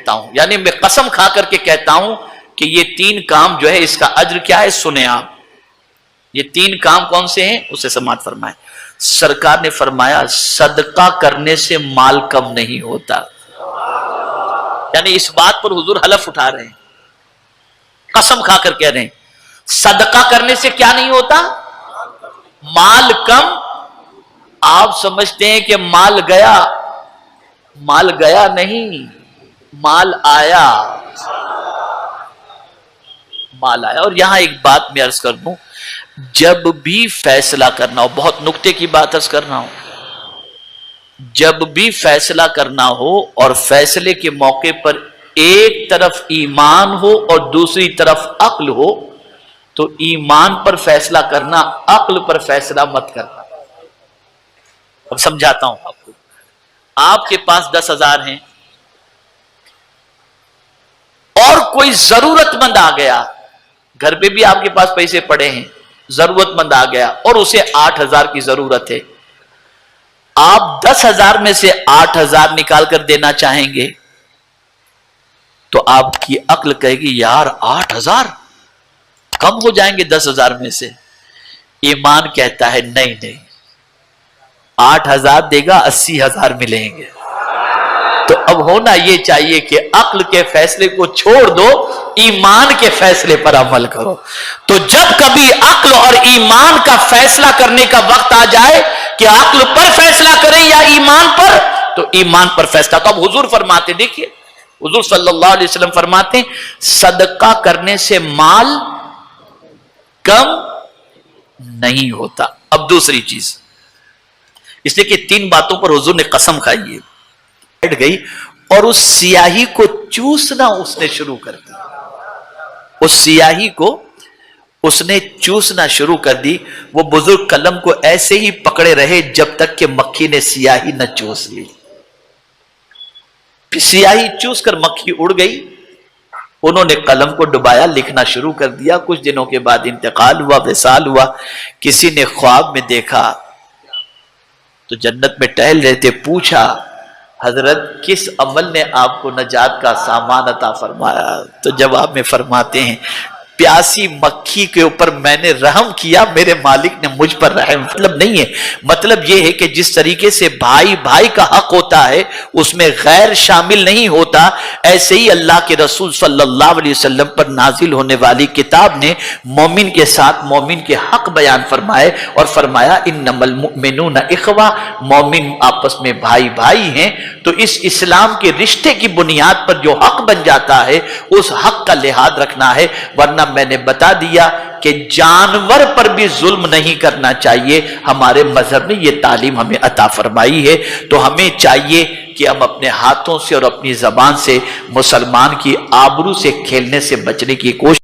देता हूं, यानी मैं कसम खा करके कहता हूं कि ये 3 काम जो है इसका अज्र क्या है, सुने आप। ये 3 काम कौन से हैं उसे समाअत फरमाए। सरकार ने फरमाया सदका करने से माल कम नहीं होता, यानी इस बात पर हुजूर हलफ उठा रहे हैं, कसम खाकर कह रहे हैं सदका करने से क्या नहीं होता, माल कम। आप समझते हैं कि माल गया नहीं, माल आया। और यहां एक बात मैं अर्ज कर दूं, जब भी फैसला करना हो, बहुत नुक्ते की बात अर्ज करना हो, जब भी फैसला करना हो और फैसले के मौके पर एक तरफ ईमान हो और दूसरी तरफ अक्ल हो, तो ईमान पर फैसला करना, अक्ल पर फैसला मत करना। अब समझाता हूं आपको। आपके पास 10,000 हैं और कोई जरूरतमंद आ गया, घर पे भी आपके पास पैसे पड़े हैं, जरूरतमंद आ गया और उसे 8,000 की जरूरत है। आप 10,000 में से 8,000 निकाल कर देना चाहेंगे तो आपकी अक्ल कहेगी यार 8,000 कम हो जाएंगे 10,000 में से। ईमान कहता है नहीं, 8,000 देगा 80,000 मिलेंगे। तो अब होना यह चाहिए कि अक्ल के फैसले को छोड़ दो, ईमान के फैसले पर अमल करो। तो जब कभी अक्ल और ईमान का फैसला करने का वक्त आ जाए कि अक्ल पर फैसला करें या ईमान पर, तो ईमान पर फैसला। तो अब हुजूर फरमाते, देखिए हुजूर सल्लल्लाहु अलैहि वसल्लम फरमाते सदका करने से माल कम नहीं होता। अब दूसरी चीज, इसलिए कि 3 बातों पर हुजूर ने कसम खाई है, बैठ गई और उस सियाही को चूसना उसने शुरू कर दिया। उस सियाही को उसने चूसना शुरू कर दी। वो बुजुर्ग कलम को ऐसे ही पकड़े रहे जब तक कि मक्खी ने सियाही न चूस ली। सियाही चूस कर मक्खी उड़ गई, उन्होंने कलम को डुबाया, लिखना शुरू कर दिया। कुछ दिनों के बाद इंतकाल हुआ, विसाल हुआ। किसी ने ख्वाब में देखा तो जन्नत में टहल रहे थे, पूछा हजरत किस अमल ने आपको नजात का सामान अता फरमाया? तो जवाब में फरमाते हैं प्यासी मक्खी के ऊपर मैंने रहम किया, मेरे मालिक ने मुझ पर रहम। मतलब नहीं है, मतलब यह है कि जिस तरीके से भाई भाई का हक होता है उसमें गैर शामिल नहीं होता, ऐसे ही अल्लाह के रसूल सल्लल्लाहु अलैहि वसल्लम पर नाजिल होने वाली किताब ने मोमिन के साथ मोमिन के हक बयान फरमाए और फरमाया इन्नमल मुमिनूना इखवा, मोमिन आपस में भाई भाई हैं। तो इस इस्लाम के रिश्ते की बुनियाद पर जो हक बन जाता है उस हक का लिहाज रखना है। वरना मैंने बता दिया कि जानवर पर भी जुल्म नहीं करना चाहिए। हमारे मजहब ने यह तालीम हमें अता फरमाई है। तो हमें चाहिए कि हम अपने हाथों से और अपनी जबान से मुसलमान की आबरू से खेलने से बचने की कोशिश